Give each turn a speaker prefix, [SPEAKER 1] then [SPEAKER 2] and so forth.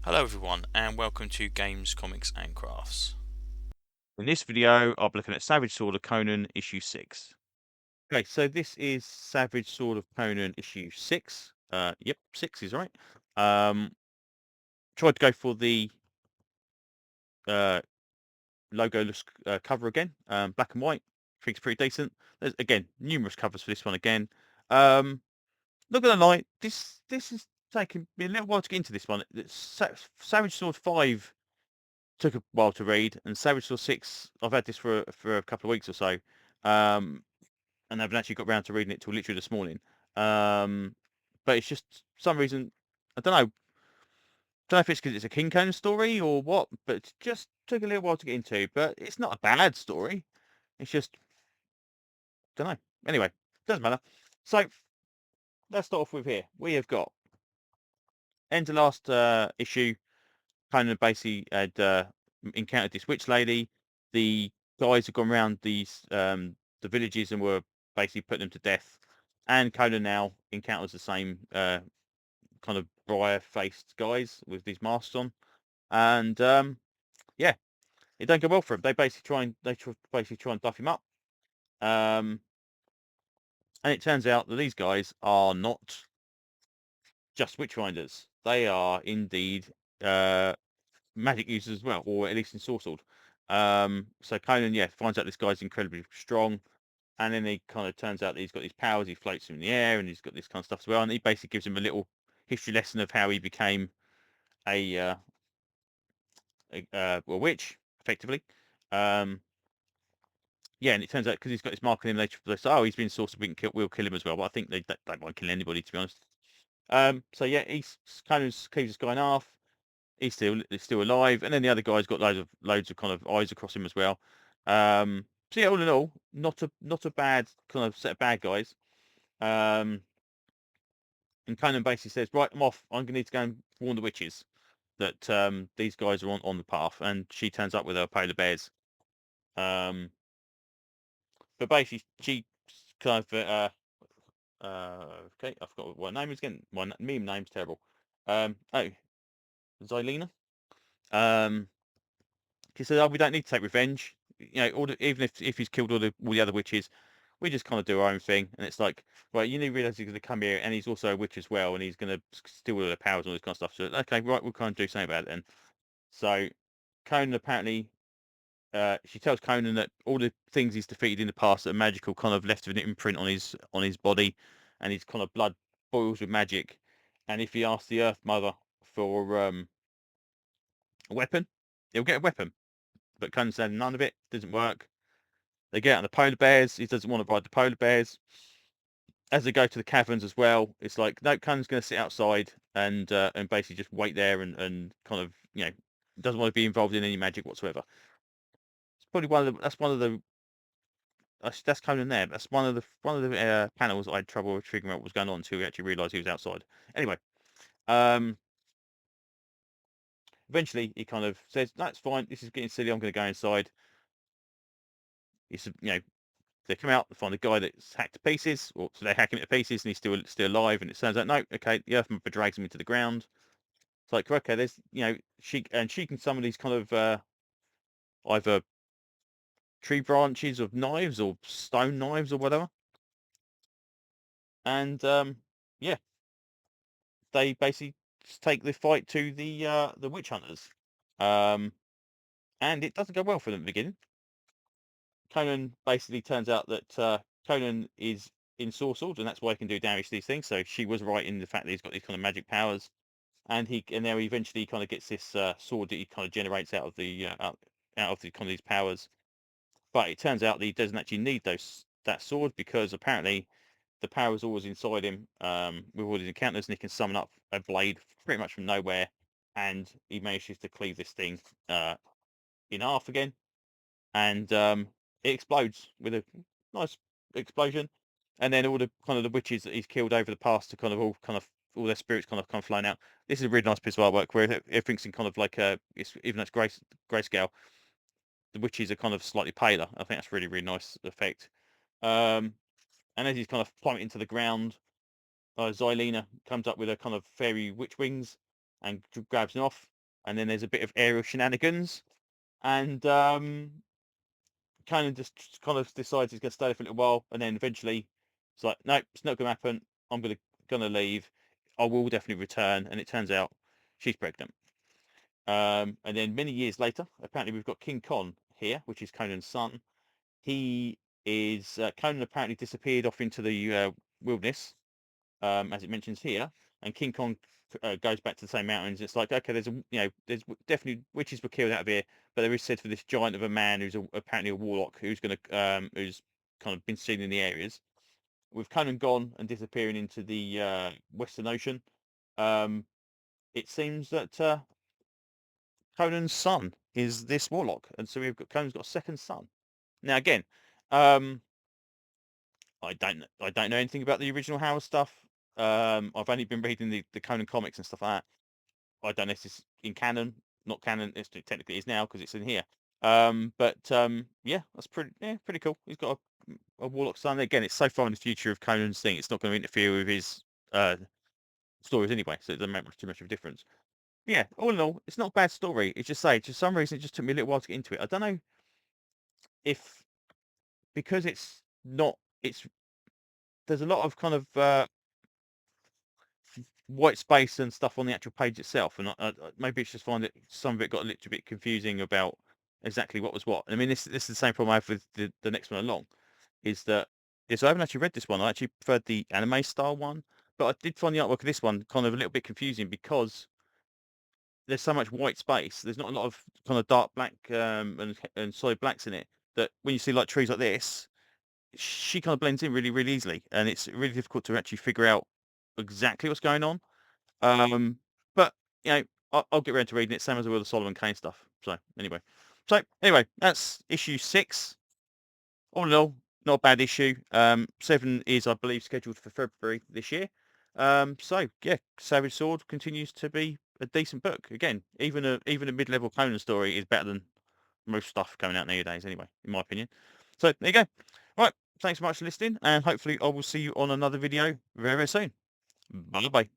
[SPEAKER 1] Hello everyone and welcome to Games, Comics and Crafts.
[SPEAKER 2] In this video, I'll be looking at Savage Sword of Conan, issue 6. Okay, so this is Savage Sword of Conan, issue 6. Yep, 6 is right. Tried to go for the uh, logo-less cover again, black and white. I think it's pretty decent. There's, again, numerous covers for this one again. Not gonna lie, this is taking me a little while to get into this one. Savage Sword 5 took a while to read, and Savage Sword 6, I've had this for a couple of weeks or so. And I haven't actually got around to reading it till literally this morning. Um, but it's just some reason I don't know if it's because it's a King Conan story or what, but it just took a little while to get into. But it's not a bad story. It's just don't know. Anyway, doesn't matter. So let's start off with here. We have got end of last issue. Conan basically had encountered this witch lady. The guys had gone around the villages and were basically putting them to death. And Conan now encounters the same kind of briar-faced guys with these masks on, and yeah, it don't go well for him. They basically try and duff him up, um, and it turns out that these guys are not just witchfinders. They are indeed uh, magic users as well, or at least ensorcelled. So Conan, yeah, finds out this guy's incredibly strong, and then he kind of turns out that he's got these powers. He floats in the air, and he's got this kind of stuff as well. And he basically gives him a little history lesson of how he became a well, witch, effectively. Um, yeah, and it turns out because he's got this mark on him, they say, oh, he's been sorcered, we'll kill him as well. But I think they don't want to kill anybody, to be honest. So yeah, he's kind of cleaves this guy in half. He's still alive, and then the other guy's got loads of kind of eyes across him as well. So yeah, all in all, not a bad kind of set of bad guys. Um, and Conan basically says, right, I'm off. I'm gonna need to go and warn the witches that these guys are on the path, and she turns up with her polar bears. Um, but basically, she kind of okay, I forgot what her name is again. My meme name's terrible. Oh, Xylena. Um, she says, "Oh, we don't need to take revenge. You know, even if he's killed all the other witches, we just kind of do our own thing." And it's like, right, you need to realize he's going to come here, and he's also a witch as well, and he's going to steal all their powers and all this kind of stuff. So, okay, right, we'll kind of do something about it then. So, Conan apparently she tells Conan that all the things he's defeated in the past that are magical kind of left an imprint on his body, and his kind of blood boils with magic. And if he asks the Earth Mother for a weapon, he'll get a weapon. But Conan said none of it doesn't work. They get out on the polar bears. He doesn't want to ride the polar bears. As they go to the caverns as well, it's like no, Conan's going to sit outside and basically just wait there and kind of doesn't want to be involved in any magic whatsoever. It's probably one of the that's Conan there. That's one of the panels I had trouble figuring out what was going on until we actually realised he was outside. Anyway, um, eventually he kind of says, "That's fine. This is getting silly. I'm going to go inside." It's they come out, they find a guy that's hacked to pieces, or so they hack him to pieces, and he's still alive. And it turns out, no, okay, the Earth Mother drags him into the ground. It's like, okay, there's she can summon these kind of either tree branches of knives or stone knives or whatever, and yeah, they basically take the fight to the witch hunters, um, and it doesn't go well for them at the beginning. Conan basically turns out that Conan is ensorcelled, and that's why he can do damage to these things. So she was right in the fact that he's got these kind of magic powers, and now he eventually kind of gets this sword that he kind of generates out of the kind of these powers. But it turns out that he doesn't actually need that sword because apparently the power is always inside him with all his encounters, and he can summon up a blade pretty much from nowhere, and he manages to cleave this thing in half again, and it explodes with a nice explosion, and then all the kind of the witches that he's killed over the past to all their spirits kind of flown out. This is a really nice piece of artwork where everything's in kind of like even though it's grayscale, the witches are kind of slightly paler. I think that's really nice effect. Um, and as he's kind of plummeting to the ground, Xylena comes up with a kind of fairy witch wings and grabs him off. and then there's a bit of aerial shenanigans, and Conan just kind of decides he's going to stay there for a little while, and then eventually it's like, nope, it's not going to happen. I'm gonna leave. I will definitely return, and it turns out she's pregnant. And then many years later, apparently we've got King Con here, which is Conan's son. He is Conan apparently disappeared off into the wilderness, as it mentions here, and King Kong goes back to the same mountains. It's like, okay, there's definitely witches were killed out of here, but there is said for this giant of a man who's apparently a warlock who's kind of been seen in the areas. With Conan gone and disappearing into the Western Ocean, um, it seems that Conan's son is this warlock, and so Conan's got a second son. Now again, um, I don't know anything about the original Howard stuff. I've only been reading the Conan comics and stuff like that. I don't know if it's in canon, not canon. It's technically is now because it's in here. But yeah, that's pretty cool. He's got a warlock son. Again, it's so far in the future of Conan's thing. It's not going to interfere with his uh, stories anyway, so it doesn't make too much of a difference. Yeah, all in all, it's not a bad story. It's just for some reason, it just took me a little while to get into it. I don't know if because it's not. It's there's a lot of kind of white space and stuff on the actual page itself, and maybe it's just find that some of it got a little bit confusing about exactly what was what. I mean, this is the same problem I have with the next one along, is that I haven't actually read this one. I actually preferred the anime style one, but I did find the artwork of this one kind of a little bit confusing because there's so much white space. There's not a lot of kind of dark black and solid blacks in it. That when you see like trees like this, she kind of blends in really easily, and it's really difficult to actually figure out exactly what's going on. But I'll get around to reading it, same as I will the Solomon Kane stuff. So anyway, that's issue 6. All in all, not a bad issue. 7 is, I believe, scheduled for February this year. So yeah, Savage Sword continues to be a decent book. Again, even a mid-level Conan story is better than most stuff coming out nowadays, anyway, in my opinion. So there you go. Right, thanks so much for listening, and hopefully I will see you on another video very soon. Bye bye.